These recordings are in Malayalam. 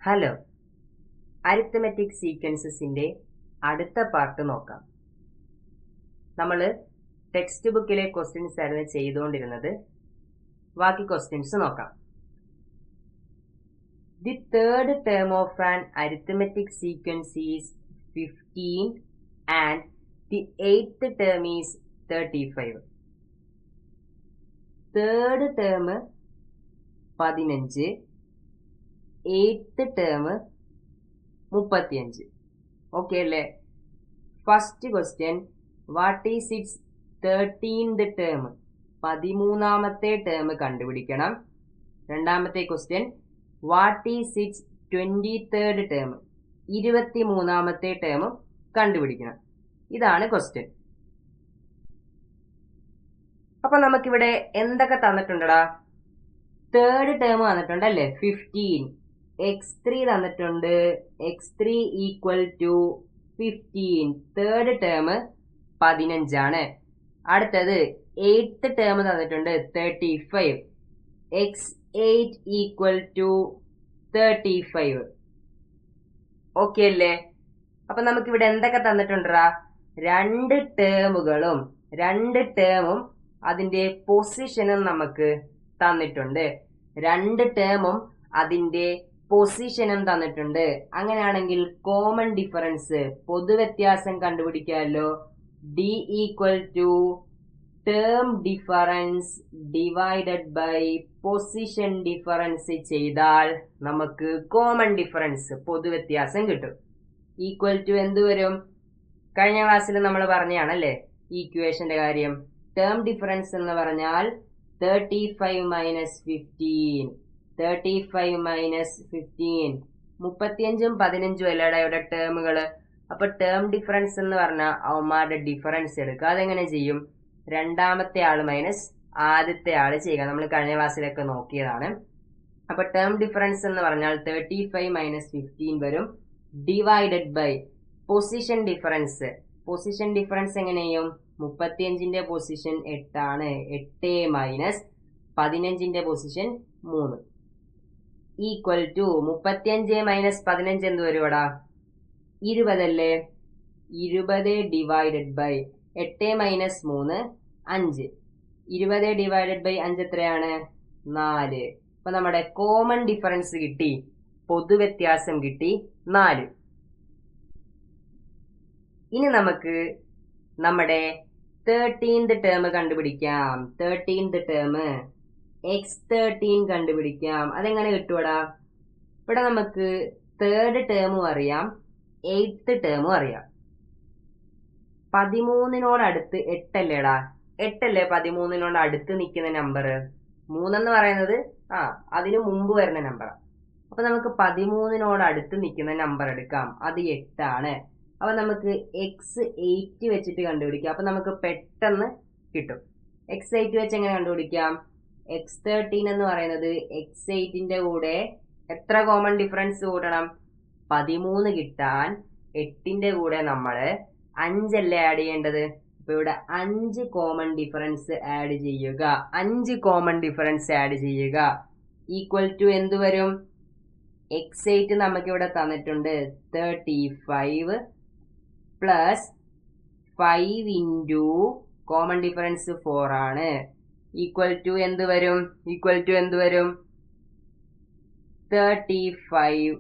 ഹലോ, അരിത്തമെറ്റിക് സീക്വൻസസിന്റെ അടുത്ത പാർട്ട് നോക്കാം. നമ്മൾ ടെക്സ്റ്റ് ബുക്കിലെ ക്വസ്റ്റ്യൻസ് ആയിരുന്നു ചെയ്തുകൊണ്ടിരുന്നത്. ബാക്കി ക്വസ്റ്റ്യൻസ് നോക്കാം. The third term of an arithmetic sequence is 15 and the eighth term is 35. Third term 15, eighth term 35. Okay അല്ലേ? First question, what is its 13th term? 13ാമത്തെ ടേം കണ്ടുപിടിക്കണം. രണ്ടാമത്തെ question, what is its 23rd term? 23ാമത്തെ ടേം കണ്ടുപിടിക്കണം. ഇതാണ് ക്വസ്റ്റ്യൻ. അപ്പൊ നമുക്കിവിടെ എന്തൊക്കെ തന്നിട്ടുണ്ടടാ? Third term തന്നിട്ടുണ്ടല്ലേ, 15. x3 തന്നിട്ടുണ്ട്, x3 equal to 15. Third term 15 ആണ്. അടുത്തത് എയ്ത്ത് ടേം തന്നിട്ടുണ്ട് 35. x8 equal to 35. ഓക്കെ അല്ലേ? അപ്പൊ നമുക്കിവിടെ എന്തൊക്കെ തന്നിട്ടുണ്ടാ? രണ്ട് ടേമും അതിന്റെ പൊസിഷനും നമുക്ക് തന്നിട്ടുണ്ട്. രണ്ട് ടേമും അതിന്റെ പൊസിഷനും തന്നിട്ടുണ്ട്. അങ്ങനെയാണെങ്കിൽ കോമൺ ഡിഫറൻസ്, പൊതുവ്യത്യാസം കണ്ടുപിടിക്കാമല്ലോ. d equal to term difference divided by position difference ചെയ്താൽ നമുക്ക് കോമൺ ഡിഫറൻസ്, പൊതുവ്യത്യാസം കിട്ടും. ഈക്വൽ ടു എന്ത് വരും? കഴിഞ്ഞ ക്ലാസ്സിൽ നമ്മൾ പറഞ്ഞാണല്ലേ ഈക്വേഷന്റെ കാര്യം. ടേം ഡിഫറൻസ് എന്ന് പറഞ്ഞാൽ 35 മൈനസ് 15. 35 മൈനസ് 15, 35ഉം 15ഉം അല്ലേടാ ഇവിടെ ടേമുകള്. അപ്പൊ ടേം ഡിഫറൻസ് എന്ന് പറഞ്ഞാൽ അവന്മാരുടെ ഡിഫറൻസ് എടുക്കുക. അതെങ്ങനെ ചെയ്യും? രണ്ടാമത്തെ ആള് മൈനസ് ആദ്യത്തെ ആള് ചെയ്യുക. നമ്മൾ കഴിഞ്ഞ ക്ലാസ്സിലൊക്കെ നോക്കിയതാണ്. അപ്പൊ ടേം ഡിഫറൻസ് എന്ന് പറഞ്ഞാൽ 35 മൈനസ് 15 വരും, divided by position difference. Position difference എങ്ങനെ ചെയ്യും? 35ന്റെ പൊസിഷൻ 8 ആണ്. 8 മൈനസ് 15ന്റെ പൊസിഷൻ 3 ഈക്വൽ ടു 35 മൈനസ് 15 എന്ത് വരും ഇവിടെ? 20 അല്ലേ? 20 divided by 8 minus 3 5. 20 divided by 5 എത്രയാണ്? 4. അപ്പൊ നമ്മുടെ കോമൺ ഡിഫറൻസ് കിട്ടി, പൊതുവ്യത്യാസം കിട്ടി 4. ഇനി നമുക്ക് നമ്മുടെ 13th ടേം കണ്ടുപിടിക്കാം. 13th ടേം x13 കണ്ടുപിടിക്കാം. അതെങ്ങനെ കിട്ടുവടാ? ഇവിടെ നമുക്ക് തേർഡ് ടേമും അറിയാം, എയ്ത്ത് ടേമും അറിയാം. 13നോട് അടുത്ത് 8 അല്ലേടാ? 8 അല്ലേ 13നോട് അടുത്ത് നിൽക്കുന്ന നമ്പർ? 3 എന്ന് പറയുന്നത് അതിനു മുമ്പ് വരുന്ന നമ്പറാണ്. അപ്പൊ നമുക്ക് 13നോട് അടുത്ത് നിൽക്കുന്ന നമ്പർ എടുക്കാം. അത് 8 ആണ്. അപ്പൊ നമുക്ക് x8 വെച്ചിട്ട് കണ്ടുപിടിക്കാം. അപ്പൊ നമുക്ക് പെട്ടെന്ന് കിട്ടും. x8 വെച്ച് എങ്ങനെ കണ്ടുപിടിക്കാം? x13 എന്ന് പറയുന്നത് x8ന്റെ കൂടെ എത്ര കോമൺ ഡിഫറൻസ് കൂട്ടണം? 13 കിട്ടാൻ 8ന്റെ കൂടെ നമ്മള് 5 അല്ലേ ആഡ് ചെയ്യേണ്ടത്? അപ്പൊ ഇവിടെ 5 കോമൺ ഡിഫറൻസ് ആഡ് ചെയ്യുക. 5 കോമൺ ഡിഫറൻസ് ആഡ് ചെയ്യുക. ഈക്വൽ ടു എന്ത് വരും? x8 നമുക്കിവിടെ തന്നിട്ടുണ്ട് 35 പ്ലസ് 5 ഇൻറ്റു കോമൺ ഡിഫറൻസ് 4 ആണ്. ഈക്വൽ ടു എന്ത് വരും? ഈക്വൽ ടു എന്ത് വരും? 35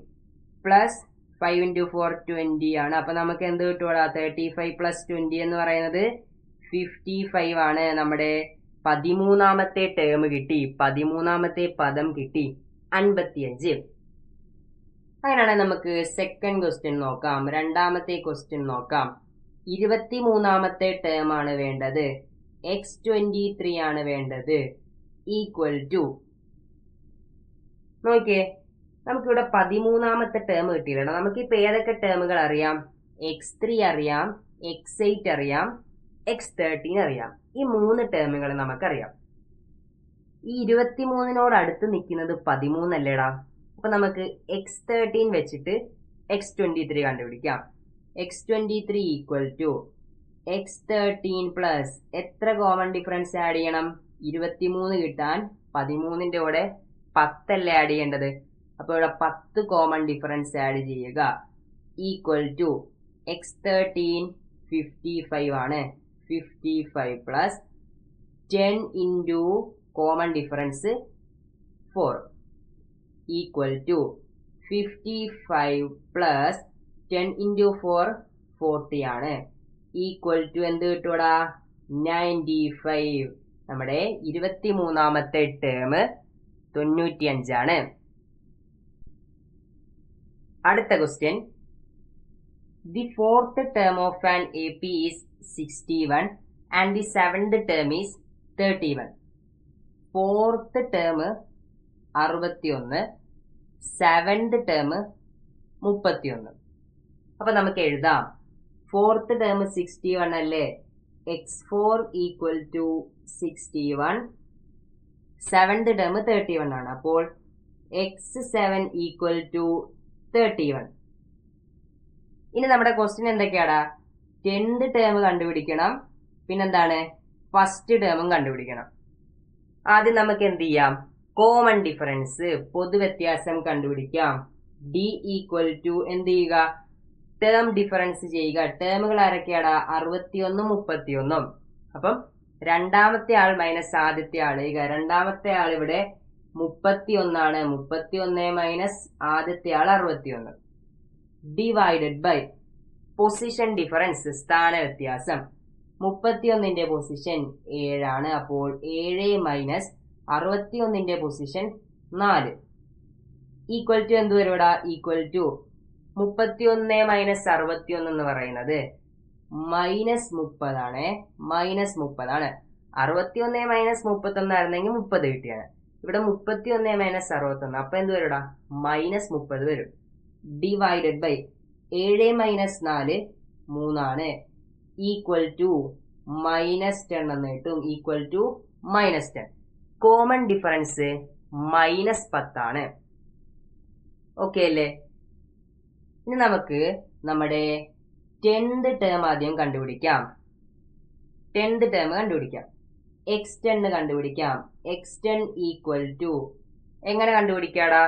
പ്ലസ് 5 ഇൻറ്റു 4 20 ആണ്. അപ്പൊ നമുക്ക് എന്ത് കിട്ടുവാ? 35 പ്ലസ് 20 എന്ന് പറയുന്നത് 55 ആണ്. നമ്മുടെ 13ാമത്തെ ടേം കിട്ടി, 13ാമത്തെ പദം കിട്ടി, 55. അങ്ങനെയാണെങ്കിൽ നമുക്ക് സെക്കൻഡ് ക്വസ്റ്റ്യൻ നോക്കാം. രണ്ടാമത്തെ ക്വസ്റ്റ്യൻ നോക്കാം. 23ാമത്തെ ടേം ആണ് വേണ്ടത്, x23 ആണ് വേണ്ടത്. ഈക്വൽ ടു നോക്കിയേ, നമുക്കിവിടെ 13ാമത്തെ ടേം കിട്ടിയില്ല. നമുക്കിപ്പോ ഏതൊക്കെ ടേമുകൾ അറിയാം? x3 അറിയാം, x8 അറിയാം, x13 അറിയാം. ഈ 3 ടേമുകൾ നമുക്കറിയാം. ഈ 23നോട് അടുത്ത് നിൽക്കുന്നത് 13 അല്ലേടാ? അപ്പൊ നമുക്ക് x13 വെച്ചിട്ട് x23 കണ്ടുപിടിക്കാം. x23 equal to x13 plus എത്ര കോമൺ ഡിഫറൻസ് ആഡ് ചെയ്യണം? 23 കിട്ടാൻ 13ന്റെ കൂടെ 10 അല്ലേ ആഡ് ചെയ്യേണ്ടത്? അപ്പോൾ ഇവിടെ 10 കോമൺ ഡിഫറൻസ് ആഡ് ചെയ്യുക. ഈക്വൽ ടു x13 55 ആണ്. 55 plus 10 into common difference 4 equal to 55 plus 10 into 4 40 ആണ്. ഈക്വൽ ടു എന്ത് കിട്ടൂടാ? 95. നമ്മുടെ 23ാമത്തെ ടേം 95 ആണ്. അടുത്ത question. The fourth term of an AP is 61 and the seventh term is 31. Fourth term 61, seventh term 31. അപ്പൊ നമുക്ക് എഴുതാം. ഫോർത്ത് ടേം 61 അല്ലേ? x4 equal to 61, seventh term 31 ആണ്. അപ്പോൾ x7 ഈക്വൽ ടു 31. ഇനി നമ്മുടെ ക്വസ്റ്റ്യൻ എന്തൊക്കെയാടാ? 10th ടേം കണ്ടുപിടിക്കണം, പിന്നെന്താണ്? ഫസ്റ്റ് ടേമും കണ്ടുപിടിക്കണം. ആദ്യം നമുക്ക് എന്ത് ചെയ്യാം? കോമൺ ഡിഫറൻസ്, പൊതുവ്യത്യാസം കണ്ടുപിടിക്കാം. ഡി ഈക്വൽ ടു എന്ത് ചെയ്യുക? ടേം ഡിഫറൻസ് ചെയ്യുക. ടേമുകൾ ആരൊക്കെയാടാ? 61 31. അപ്പം രണ്ടാമത്തെ ആൾ മൈനസ് ആദ്യത്തെ ആൾ ചെയ്യുക. രണ്ടാമത്തെ ആൾ ഇവിടെ 31 ആണ്. 31 മൈനസ് ആദ്യത്തെ ആൾ 61 ഡിവൈഡഡ് ബൈ പൊസിഷൻ ഡിഫറൻസ്, സ്ഥാന വ്യത്യാസം. 31ന്റെ പൊസിഷൻ 7 ആണ്. അപ്പോൾ 7 മൈനസ് 61ന്റെ പൊസിഷൻ 4 ഈക്വൽ ടു എന്ത് വരും ഇവിടെ? ഈക്വൽ ടു 31 മൈനസ് 61 എന്ന് പറയുന്നത് മൈനസ് 30 ആണ്. മൈനസ് 30 ആണ്. 61 മൈനസ് 31 ആയിരുന്നെങ്കിൽ 30 കിട്ടിയാണ്. ഇവിടെ 31 മൈനസ് 61, അപ്പൊ എന്ത് വരും? മൈനസ് 30 വരും. ഡിവൈഡഡ് ബൈ 7 മൈനസ് 4 3 ആണ്. ഈക്വൽ ടു മൈനസ് 10 എന്ന് കിട്ടും. Equal to minus 10. Common difference minus 10 ആണ്. ഓക്കെ അല്ലേ? ഇനി നമുക്ക് നമ്മുടെ 10th ടേം ആദ്യം കണ്ടുപിടിക്കാം. 10th ടേം കണ്ടുപിടിക്കാം. x10 കണ്ടുപിടിക്കാം. x10 ഈക്വൽ ടു എങ്ങനെ കണ്ടുപിടിക്കാടാ?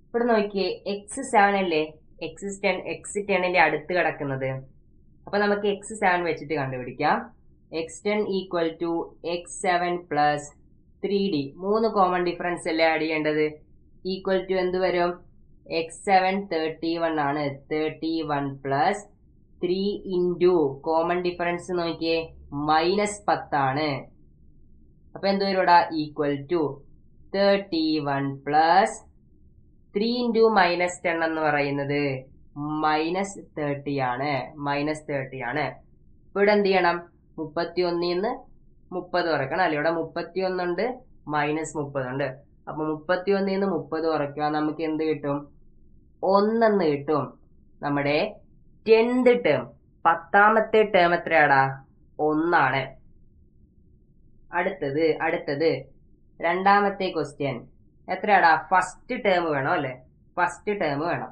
ഇവിടെ നോക്കിയേ, x7 അല്ലേ x10ന്റെ അടുത്ത് കിടക്കുന്നത്. അപ്പൊ നമുക്ക് x7 വെച്ചിട്ട് കണ്ടുപിടിക്കാം. x10 equal to x7 plus 3d. 3 common difference അല്ലേ ആഡ് ചെയ്യേണ്ടത്? ഈക്വൽ ടു എന്ത് വരും? x7 31 ആണ്. 31 പ്ലസ് 3 ഇൻറ്റു കോമൺ ഡിഫറൻസ് നോക്കിയേ മൈനസ് 10 ആണ്. അപ്പൊ എന്ത് വരും ഇവിടെ? Equal to 31 plus 3 into minus 10 എന്ന് പറയുന്നത് മൈനസ് 30 ആണ്. മൈനസ് 30 ആണ്. ഇപ്പൊ ഇവിടെ എന്ത് ചെയ്യണം? 31ന്ന് 30 കുറയ്ക്കണം അല്ലെ? ഇവിടെ 31 ഉണ്ട്, മൈനസ് 30 ഉണ്ട്. അപ്പൊ 31ന്ന് 30 കുറയ്ക്കുക, നമുക്ക് എന്ത് കിട്ടും? 1 എന്ന് കിട്ടും. നമ്മുടെ 10th ടേം, 10ാമത്തെ ടേം എത്രയാടാ? 1 ആണ്. അടുത്തത് രണ്ടാമത്തെ ക്വസ്റ്റ്യൻ എത്രയാടാ? ഫസ്റ്റ് ടേം വേണം അല്ലെ? ഫസ്റ്റ് ടേം വേണം.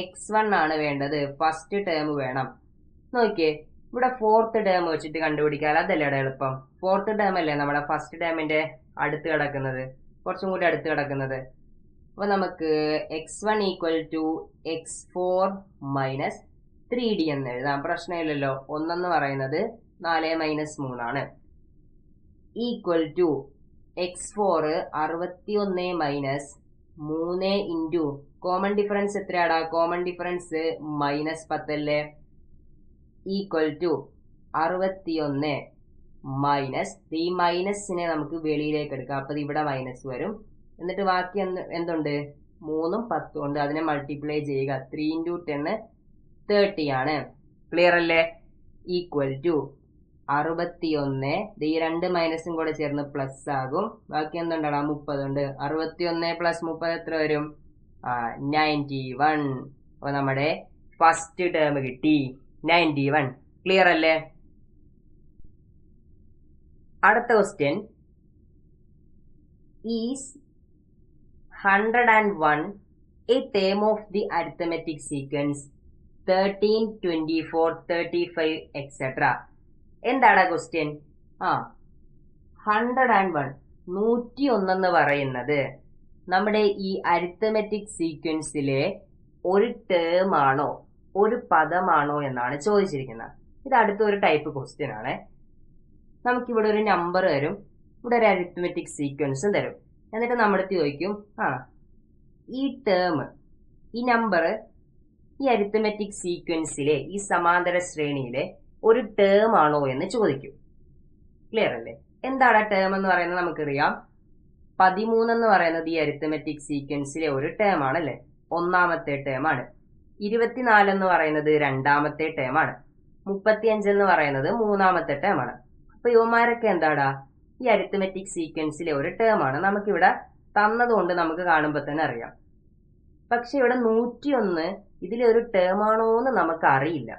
x1 ആണ് വേണ്ടത്. ഫസ്റ്റ് ടേം വേണം. നോക്കിയേ, ഇവിടെ ഫോർത്ത് ടേം വെച്ചിട്ട് കണ്ടുപിടിക്കാൻ അതല്ലേ എളുപ്പം? ഫോർത്ത് ടേം അല്ലേ നമ്മുടെ ഫസ്റ്റ് ടേമിന്റെ അടുത്ത് കിടക്കുന്നത്, കുറച്ചും കൂടി അടുത്ത് കിടക്കുന്നത്. അപ്പൊ നമുക്ക് x1 equal to x4 minus 3d എന്ന് എഴുതാം. പ്രശ്നമില്ലല്ലോ. 1 എന്ന് പറയുന്നത് 4 മൈനസ് 3 ആണ്. Equal to x4 61 minus 3 into common difference എത്രയാടാ? കോമൺ ഡിഫറൻസ് മൈനസ് 10 അല്ലേ? ഈക്വൽ ടു 61 മൈനസ്, ഈ മൈനസിനെ നമുക്ക് വെളിയിലേക്ക് എടുക്കാം. അപ്പൊ ഇവിടെ മൈനസ് വരും. എന്നിട്ട് ബാക്കി എന്തുണ്ട്? 3ഉം 10ഉം ഉണ്ട്. അതിനെ മൾട്ടിപ്ലൈ ചെയ്യുക. 3 ഇൻറ്റു 10 30 ആണ്. ക്ലിയർ അല്ലേ? ഈക്വൽ ടു 61, ഈ 2 മൈനസും കൂടെ ചേർന്ന് പ്ലസ് ആകും. ബാക്കി എന്തുണ്ടാ? 30 ഉണ്ട്. 61 പ്ലസ് 30 എത്ര വരും? 91. അപ്പൊ നമ്മുടെ ഫസ്റ്റ് ടേം കിട്ടി 91. ക്ലിയർ അല്ലേ? അടുത്ത question. Is 101 a term of the arithmetic sequence 13, 24, 35, etc. എന്താണ് ക്വസ്റ്റ്യൻ? 101 എന്ന് പറയുന്നത് നമ്മുടെ ഈ അരിത്തമെറ്റിക് സീക്വൻസിലെ ഒരു ടേം ആണോ ഒരു പദമാണോ എന്നാണ് ചോദിച്ചിരിക്കുന്നത്. ഇത് അടുത്തൊരു ടൈപ്പ് ക്വസ്റ്റ്യൻ ആണ്. നമുക്കിവിടെ ഒരു നമ്പർ തരും, ഇവിടെ ഒരു അരിത്തമെറ്റിക് സീക്വൻസും തരും. എന്നിട്ട് നമ്മുടെ അടുത്ത് ചോദിക്കും, ഈ ടേം, ഈ നമ്പർ ഈ അരിത്തമെറ്റിക് സീക്വൻസിലെ ഈ സമാന്തര ശ്രേണിയിലെ ഒരു ടേം ആണോ എന്ന് ചോദിക്കും. ക്ലിയർ അല്ലേ? എന്താണ് ടേം എന്ന് പറയുന്നത് നമുക്കറിയാം. 13 എന്ന് പറയുന്നത് ഈ അരിത്തമെറ്റിക് സീക്വൻസിലെ ഒരു ടേം ആണല്ലേ, ഒന്നാമത്തെ ടേം ആണ്. 24 എന്ന് പറയുന്നത് രണ്ടാമത്തെ ടേം ആണ്. 35 എന്ന് പറയുന്നത് മൂന്നാമത്തെ ടേം ആണ്. അപ്പൊ ഇവന്മാരൊക്കെ എന്താടാ ഈ അരിത്തമെറ്റിക് സീക്വൻസിലെ ഒരു ടേം ആണ്. നമുക്കിവിടെ തന്നതുകൊണ്ട് നമുക്ക് കാണുമ്പോൾ തന്നെ അറിയാം. പക്ഷെ ഇവിടെ 101 ഇതിലെ ഒരു ടേം ആണോ എന്ന് നമുക്ക് അറിയില്ല.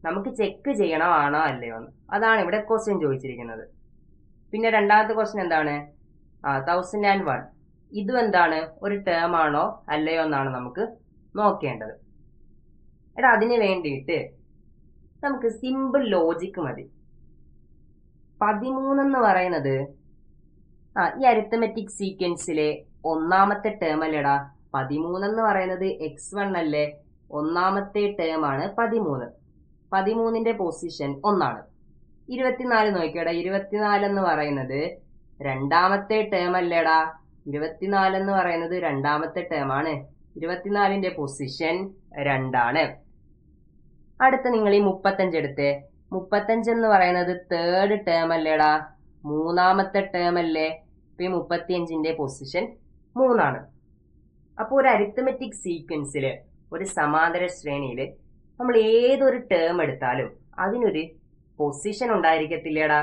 നമുക്ക് ചെക്ക് ചെയ്യണം ആണോ അല്ലയോ എന്ന്. അതാണ് ഇവിടെ ക്വസ്റ്റ്യൻ ചോദിച്ചിരിക്കുന്നത്. പിന്നെ രണ്ടാമത്തെ ക്വസ്റ്റ്യൻ എന്താണ്, 1001 ഇതും എന്താണ്, ഒരു ടേം ആണോ അല്ലയോ എന്നാണ് നമുക്ക് നോക്കേണ്ടത്. അതിന് വേണ്ടിയിട്ട് നമുക്ക് സിമ്പിൾ ലോജിക്ക് മതി. 13 എന്ന് പറയുന്നത് ഈ അരിത്തമെറ്റിക് സീക്വൻസിലെ ഒന്നാമത്തെ ടേം അല്ലേടാ. 13 എന്ന് പറയുന്നത് x1 അല്ലേ, ഒന്നാമത്തെ ടേം ആണ് 13. 13ന്റെ പൊസിഷൻ 1 ആണ്. 24 നോക്കിയടാ, 24 എന്ന് പറയുന്നത് രണ്ടാമത്തെ ടേം അല്ലേടാ. 24 എന്ന് പറയുന്നത് രണ്ടാമത്തെ ടേം ആണ്. 24ന്റെ പൊസിഷൻ 2 ആണ്. അടുത്ത നിങ്ങൾ ഈ 35 എടുത്തേ. 35 എന്ന് പറയുന്നത് തേർഡ് ടേം അല്ലേടാ, മൂന്നാമത്തെ ടേം അല്ലേ. ഇപ്പൊ ഈ 35ന്റെ പൊസിഷൻ 3 ആണ്. അപ്പോൾ ഒരു അരിത്തമെറ്റിക് സീക്വൻസില്, ഒരു സമാന്തര ശ്രേണിയില് നമ്മൾ ഏതൊരു ടേം എടുത്താലും അതിനൊരു പൊസിഷൻ ഉണ്ടായിരിക്കത്തില്ലേടാ.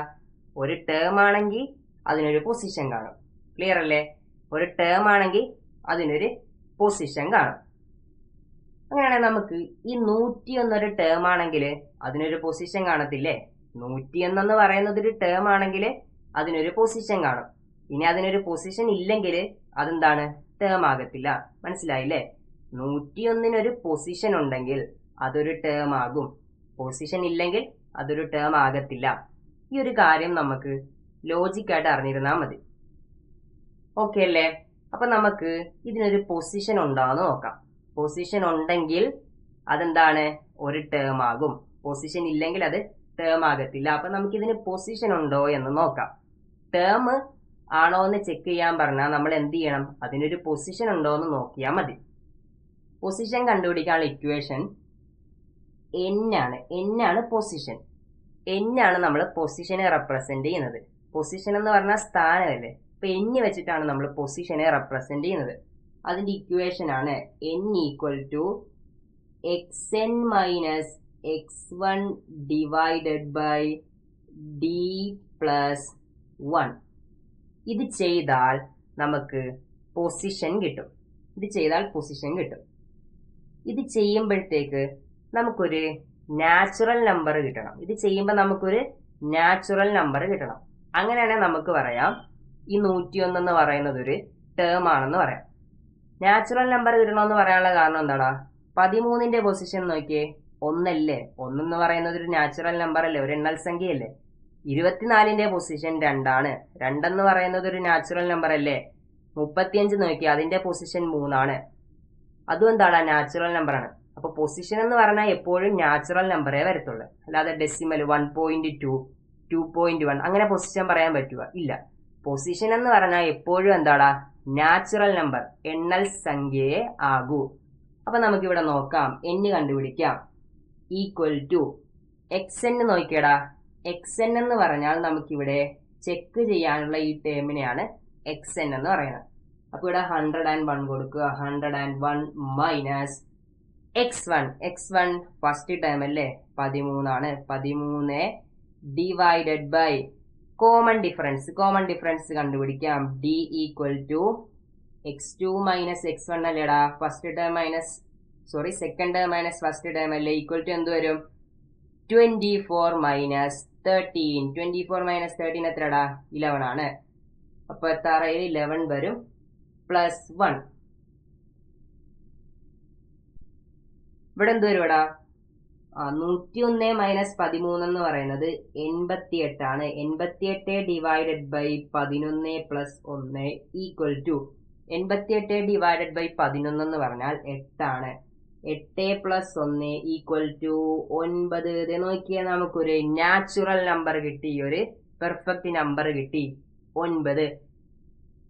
ഒരു ടേം ആണെങ്കിൽ അതിനൊരു പൊസിഷൻ കാണും. ക്ലിയർ അല്ലേ? ഒരു ടേം ആണെങ്കിൽ അതിനൊരു പൊസിഷൻ കാണും. അങ്ങനെയാണെങ്കിൽ നമുക്ക് ഈ 101 ഒരു ടേം ആണെങ്കിൽ അതിനൊരു പൊസിഷൻ കാണത്തില്ലേ. 101 എന്ന് പറയുന്നത് ഒരു ടേം ആണെങ്കിൽ അതിനൊരു പൊസിഷൻ കാണും. ഇനി അതിനൊരു പൊസിഷൻ ഇല്ലെങ്കിൽ അതെന്താണ്, ടേം ആകത്തില്ല. മനസ്സിലായില്ലേ? 101 പൊസിഷൻ ഉണ്ടെങ്കിൽ അതൊരു ടേം ആകും, പൊസിഷൻ ഇല്ലെങ്കിൽ അതൊരു ടേം ആകത്തില്ല. ഈ ഒരു കാര്യം നമുക്ക് ലോജിക്കായിട്ട് അറിഞ്ഞിരുന്നാൽ മതി. ഓക്കെ അല്ലേ? അപ്പൊ നമുക്ക് ഇതിനൊരു പൊസിഷൻ ഉണ്ടോന്ന് നോക്കാം. പൊസിഷൻ ഉണ്ടെങ്കിൽ അതെന്താണ്, ഒരു ടേം ആകും. പൊസിഷൻ ഇല്ലെങ്കിൽ അത് ടേം ആകത്തില്ല. അപ്പൊ നമുക്ക് ഇതിന് പൊസിഷൻ ഉണ്ടോ എന്ന് നോക്കാം. ടേം ആണോ എന്ന് ചെക്ക് ചെയ്യാൻ പറഞ്ഞാൽ നമ്മൾ എന്ത് ചെയ്യണം, അതിനൊരു പൊസിഷൻ ഉണ്ടോ എന്ന് നോക്കിയാൽ മതി. പൊസിഷൻ കണ്ടുപിടിക്കാനുള്ള ഇക്വേഷൻ n ആണ് പൊസിഷൻ. n ആണ് നമ്മൾ പൊസിഷനെ റെപ്രസെന്റ് ചെയ്യുന്നത്. പൊസിഷൻ എന്ന് പറഞ്ഞാൽ സ്ഥാനമല്ലേ. അപ്പൊ n വെച്ചിട്ടാണ് നമ്മൾ പൊസിഷനെ റെപ്രസെന്റ് ചെയ്യുന്നത്. അതിന്റെ ഇക്വേഷൻ ആണ് n = xn - x1 divided by d + 1. ഇത് ചെയ്താൽ നമുക്ക് പൊസിഷൻ കിട്ടും. ഇത് ചെയ്യുമ്പോഴത്തേക്ക് നമുക്കൊരു നാച്ചുറൽ നമ്പർ കിട്ടണം. അങ്ങനെയാണെങ്കിൽ നമുക്ക് പറയാം ഈ 101 എന്ന് പറയുന്നത് ഒരു ടേം ആണെന്ന് പറയാം. നാച്ചുറൽ നമ്പർ കിട്ടണമെന്ന് പറയാനുള്ള കാരണം എന്താടാ, 13ന്റെ പൊസിഷൻ നോക്കിയേ, 1 അല്ലേ. 1 എന്ന് പറയുന്നത് ഒരു നാച്ചുറൽ നമ്പർ അല്ലേ, ഒരു എണ്ണൽ സംഖ്യയല്ലേ. 24ന്റെ പൊസിഷൻ 2 ആണ്. 2 എന്ന് പറയുന്നത് ഒരു നാച്ചുറൽ നമ്പർ അല്ലേ. 35 നോക്കിയാൽ അതിന്റെ പൊസിഷൻ 3 ആണ്. അതും എന്താടാ, നാച്ചുറൽ നമ്പർ ആണ്. അപ്പൊ പൊസിഷൻ എന്ന് പറഞ്ഞാൽ എപ്പോഴും നാച്ചുറൽ നമ്പറേ വരത്തുള്ളൂ, അല്ലാതെ ഡെസിമൽ 1.2 2.1 അങ്ങനെ പൊസിഷൻ പറയാൻ പറ്റുക ഇല്ല. പൊസിഷൻ എന്ന് പറഞ്ഞാൽ എപ്പോഴും എന്താടാ, നാച്ചുറൽ നമ്പർ, എണ്ണൽ സംഖ്യയെ ആകൂ. അപ്പൊ നമുക്കിവിടെ നോക്കാം, n കണ്ടുപിടിക്കാം. xn നോക്കിയടാ. xn എന്ന് പറഞ്ഞാൽ നമുക്കിവിടെ ചെക്ക് ചെയ്യാനുള്ള ഈ ടേമിനെയാണ് xn എന്ന് പറയുന്നത്. അപ്പൊ ഇവിടെ 101 കൊടുക്കുക. 101 മൈനസ് x1 ഫസ്റ്റ് ടേം അല്ലേ, 13 ആണ്. 13 ഡിവൈഡഡ് ബൈ കോമൺ ഡിഫറൻസ് കണ്ടുപിടിക്കാം. d = x2 - x1 അല്ലേടാ. Second term minus first term അല്ലേ, ഈക്വൽ ടു എന്ത് വരും, 24 - 13. 24 - 13 എത്രടാ, 11 ആണ്. അപ്പൊ എത്ര 11 വരും പ്ലസ് 1. ഇവിടെ എന്ത് വരും ഇടാ, 101 - 13 എന്ന് പറയുന്നത് 88 ആണ്. 88 divided by 11 + 1 equal to 88 divided by 11 എന്ന് പറഞ്ഞാൽ 8 ആണ്. 8 പ്ലസ് 1 ഈക്വൽ ടു 9. ഇത് നോക്കിയാൽ നമുക്കൊരു നാച്ചുറൽ നമ്പർ കിട്ടി, ഒരു പെർഫെക്റ്റ് നമ്പർ കിട്ടി 9.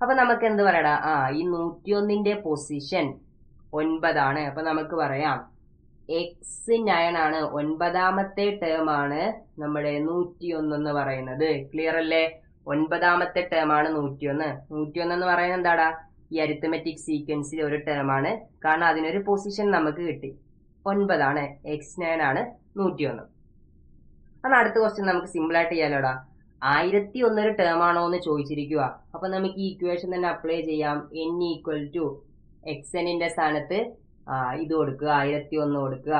അപ്പൊ നമുക്ക് എന്ത് പറയടാ, ഈ 101ന്റെ പൊസിഷൻ 9 ആണ്. അപ്പൊ നമുക്ക് പറയാം x9 ആണ്, 9ാമത്തെ ടേം ആണ് നമ്മുടെ 101 എന്ന് പറയുന്നത്. ക്ലിയർ അല്ലേ? 9ാമത്തെ ടേം ആണ് 101. 101 എന്ന് പറയുന്നത് എന്താടാ, ഈ അരിത്തമെറ്റിക് സീക്വൻസിൽ ഒരു ടേം ആണ്, കാരണം അതിനൊരു പൊസിഷൻ നമുക്ക് കിട്ടി 9 ആണ്. x9 ആണ് 101. അന്ന് അടുത്ത ക്വസ്റ്റ്യൻ നമുക്ക് സിമ്പിൾ ആയിട്ട് ചെയ്യാലോടാ. 1001 ഒരു ടേം ആണോ എന്ന് ചോദിച്ചിരിക്കുക. അപ്പൊ നമുക്ക് ഈ ഇക്വേഷൻ തന്നെ അപ്ലൈ ചെയ്യാം. n ഈക്വൽ ടു xnന്റെ സ്ഥാനത്ത് ഇത് കൊടുക്കുക, 1001 കൊടുക്കുക,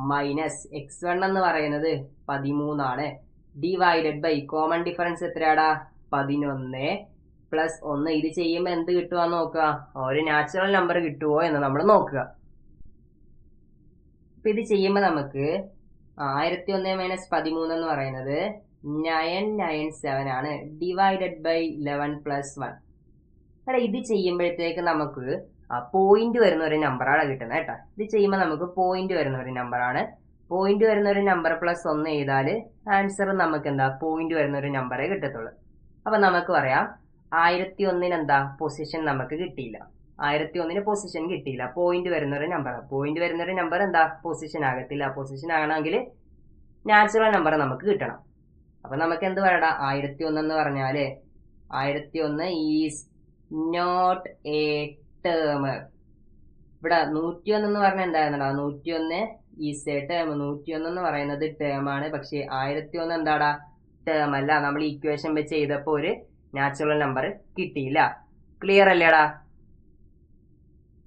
മൈനസ് x1 എന്ന് പറയുന്നത് 13 ആണ്, ഡിവൈഡഡ് ബൈ കോമൺ ഡിഫറൻസ് എത്രയാടാ, 11 പ്ലസ് 1. ഇത് ചെയ്യുമ്പോൾ എന്ത് കിട്ടുവാന്ന് നോക്കുക, ഒരു നാച്ചുറൽ നമ്പർ കിട്ടുമോ എന്ന് നമ്മൾ നോക്കുക. അപ്പൊ ഇത് ചെയ്യുമ്പോൾ നമുക്ക് 1001 മൈനസ് 13 എന്ന് പറയുന്നത് 997 ആണ്, ഡിവൈഡഡ് ബൈ 11 പ്ലസ് 1. എടാ ഇത് ചെയ്യുമ്പോഴത്തേക്ക് നമുക്ക് പോയിന്റ് വരുന്ന ഒരു നമ്പറാണ് കിട്ടുന്നത് കേട്ടോ. ഇത് ചെയ്യുമ്പോൾ നമുക്ക് പോയിന്റ് വരുന്ന ഒരു നമ്പറാണ്. പോയിന്റ് വരുന്ന ഒരു നമ്പർ പ്ലസ് 1 ചെയ്താൽ ആൻസർ നമുക്ക് എന്താ, പോയിന്റ് വരുന്ന ഒരു നമ്പറേ കിട്ടത്തുള്ളൂ. അപ്പൊ നമുക്ക് പറയാം 1001 എന്താ പൊസിഷൻ നമുക്ക് കിട്ടിയില്ല, 1001 പൊസിഷൻ കിട്ടിയില്ല. പോയിന്റ് വരുന്ന ഒരു നമ്പർ, പോയിന്റ് വരുന്ന ഒരു നമ്പർ എന്താ പൊസിഷൻ ആകത്തില്ല. പൊസിഷൻ ആകണമെങ്കിൽ നാച്ചുറൽ നമ്പർ നമുക്ക് കിട്ടണം. അപ്പൊ നമുക്ക് എന്ത് പറയടാ, 1001 എന്ന് പറഞ്ഞാല് 1001 ഈസ് നോട്ട് എ ടേം. ഇവിടെ 101 എന്ന് പറഞ്ഞാൽ എന്തായിരുന്നടാ, 101 ഈസ് എ ടേം. 101 എന്ന് പറയുന്നത് ടേം ആണ്, പക്ഷെ 1001 എന്താടാ, ടേം അല്ല. നമ്മൾ ഇക്വേഷൻ വെച്ച് ചെയ്തപ്പോ ഒരു നാച്ചുറൽ നമ്പർ കിട്ടിയില്ല. ക്ലിയർ അല്ലേടാ?